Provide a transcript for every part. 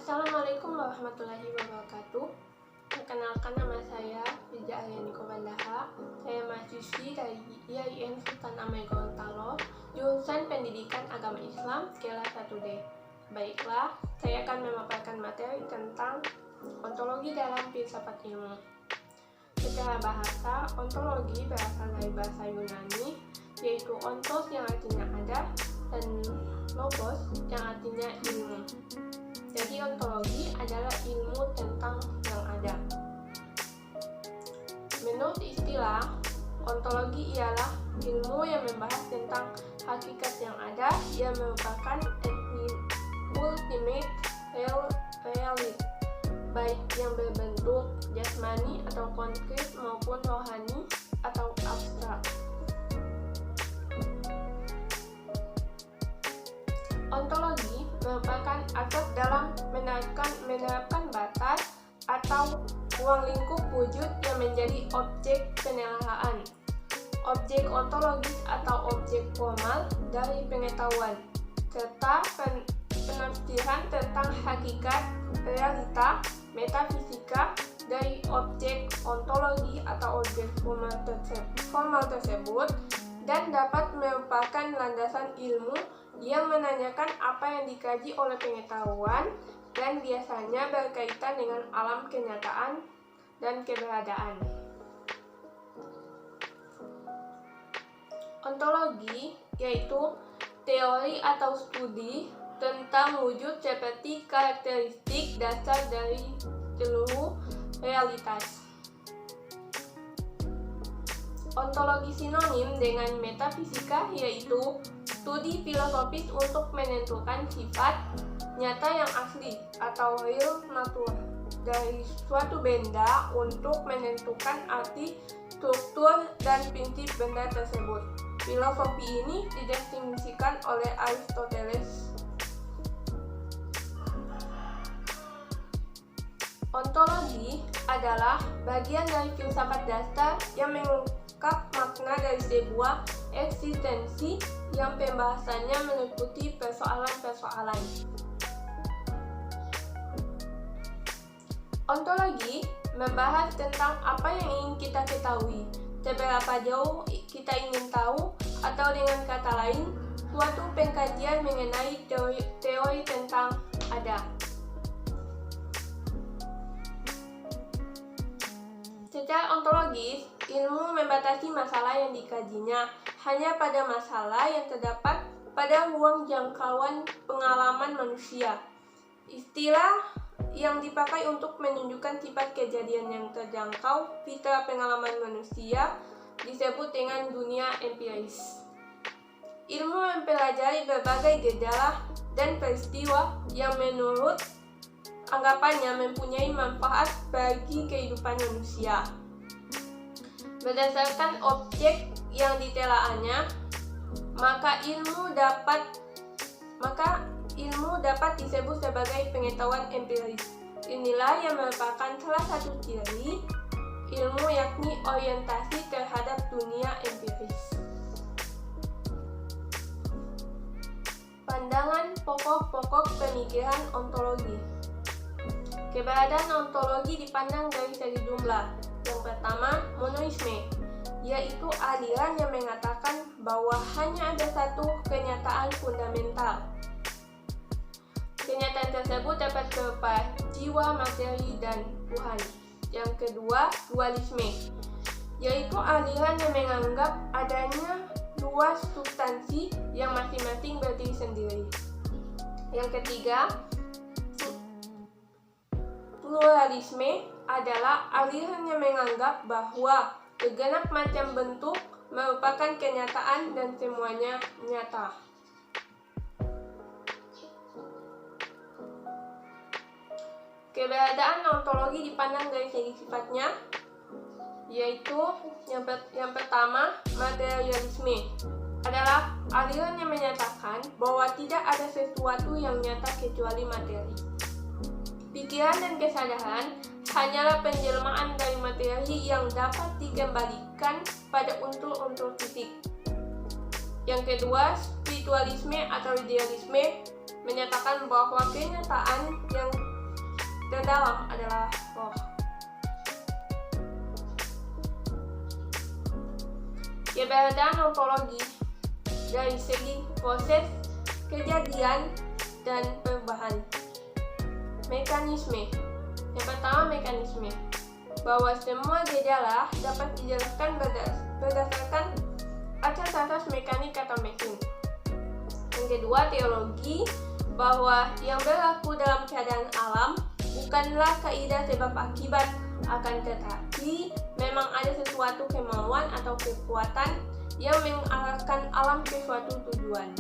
Assalamualaikum warahmatullahi wabarakatuh. Perkenalkan, nama saya Rizah Aryani Kobandaha. Saya mahasiswi dari IAIN Sultan Amir Gorontalo, jurusan Pendidikan Agama Islam kelas 1D. Baiklah, saya akan memaparkan materi tentang ontologi dalam filsafat ilmu. Secara bahasa, ontologi berasal dari bahasa Yunani, yaitu ontos yang artinya ada dan logos yang artinya ilmu. Jadi ontologi adalah ilmu tentang yang ada. Menurut istilah, ontologi ialah ilmu yang membahas tentang hakikat yang ada yang merupakan ultimate reality, baik yang berbentuk jasmani atau konkret maupun rohani atau abstrak. Ontologi merupakan asas dalam menerapkan batas atau ruang lingkup wujud yang menjadi objek penelaahan. Objek ontologis atau objek formal dari pengetahuan, serta penafsiran tentang hakikat, realita, metafisika dari objek ontologi atau objek formal tersebut, dan dapat merupakan landasan ilmu yang menanyakan apa yang dikaji oleh pengetahuan dan biasanya berkaitan dengan alam kenyataan dan keberadaan. Ontologi yaitu teori atau studi tentang wujud seperti karakteristik dasar dari seluruh realitas. Ontologi sinonim dengan metafisika yaitu studi filosofis untuk menentukan sifat nyata yang asli atau real nature dari suatu benda untuk menentukan arti, struktur, dan prinsip benda tersebut. Filosofi ini didefinisikan oleh Aristoteles. Ontologi adalah bagian dari filsafat dasar yang mengungkap makna dari sebuah eksistensi yang pembahasannya meliputi persoalan-persoalan. Ontologi membahas tentang apa yang ingin kita ketahui, seberapa jauh kita ingin tahu, atau dengan kata lain, suatu pengkajian mengenai teori tentang ada. Secara ontologis, ilmu membatasi masalah yang dikajinya hanya pada masalah yang terdapat pada ruang jangkauan pengalaman manusia. Istilah yang dipakai untuk menunjukkan sifat kejadian yang terjangkau fitrah pengalaman manusia disebut dengan dunia empiris. Ilmu mempelajari berbagai gejala dan peristiwa yang menurut anggapannya mempunyai manfaat bagi kehidupan manusia. Berdasarkan objek yang ditelaahnya, maka ilmu dapat disebut sebagai pengetahuan empiris. Inilah yang merupakan salah satu ciri ilmu, yakni orientasi terhadap dunia empiris. Pandangan pokok-pokok pemikiran ontologi. Keberadaan ontologi dipandang dari sejumlah. Yang pertama, monoisme, yaitu aliran yang mengatakan bahwa hanya ada satu kenyataan fundamental. Kenyataan tersebut dapat berupa jiwa, materi, dan Tuhan. Yang kedua, dualisme, yaitu aliran yang menganggap adanya dua substansi yang masing-masing berdiri sendiri. Yang ketiga, pluralisme adalah aliran yang menganggap bahwa segenap macam bentuk merupakan kenyataan dan semuanya nyata. Keberadaan ontologi dipandang dari segi sifatnya, yaitu yang pertama, materialisme adalah aliran yang menyatakan bahwa tidak ada sesuatu yang nyata kecuali materi. Pikiran dan kesadaran hanyalah penjelmaan dari materi yang dapat dikembalikan pada unsur-unsur fisik. Yang kedua, spiritualisme atau idealisme menyatakan bahwa kenyataan yang terdalam adalah roh. Keberadaan ontologi dari segi proses kejadian dan perubahan. Mekanisme. Yang pertama, mekanisme. Bahwa semua gejala dapat dijelaskan berdasarkan asas-asas mekanik atau mesin. Yang kedua, teologi. Bahwa yang berlaku dalam keadaan alam bukanlah kaidah sebab akibat, akan tetapi memang ada sesuatu kemauan atau kekuatan yang mengarahkan alam ke suatu tujuan.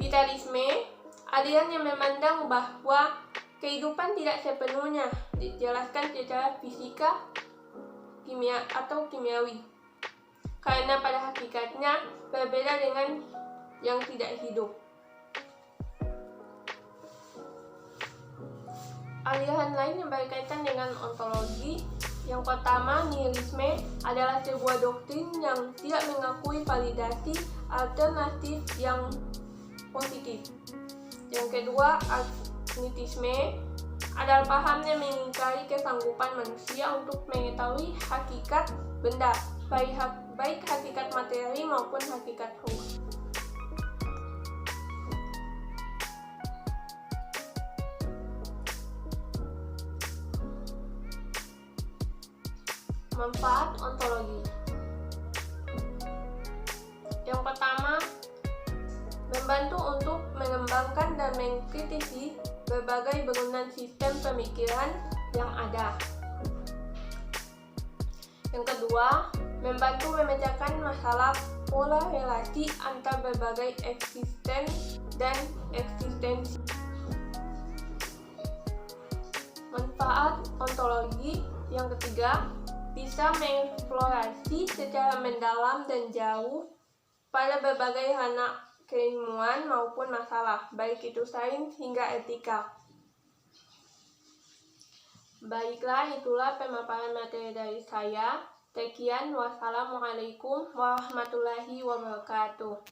Vitalisme, aliran yang memandang bahwa kehidupan tidak sepenuhnya dijelaskan secara fisika, kimia atau kimiawi, karena pada hakikatnya berbeda dengan yang tidak hidup. Aliran lain yang berkaitan dengan ontologi. Yang pertama, nihilisme adalah sebuah doktrin yang tidak mengakui validasi alternatif yang positif. Yang kedua, agnotisme adalah paham yang mengingkari kesanggupan manusia untuk mengetahui hakikat benda, baik hakikat materi maupun hakikat ruh. Manfaat ontologi. Yang pertama, membantu untuk mengembangkan dan mengkritisi berbagai bangunan sistem pemikiran yang ada. Yang kedua, membantu memecahkan masalah pola relasi antar berbagai eksisten dan eksistensi. Manfaat ontologi yang ketiga, bisa mengeksplorasi secara mendalam dan jauh pada berbagai ranah keilmuan maupun masalah, baik itu sains hingga etika. Baiklah, itulah pemaparan materi dari saya. Sekian, wassalamualaikum warahmatullahi wabarakatuh.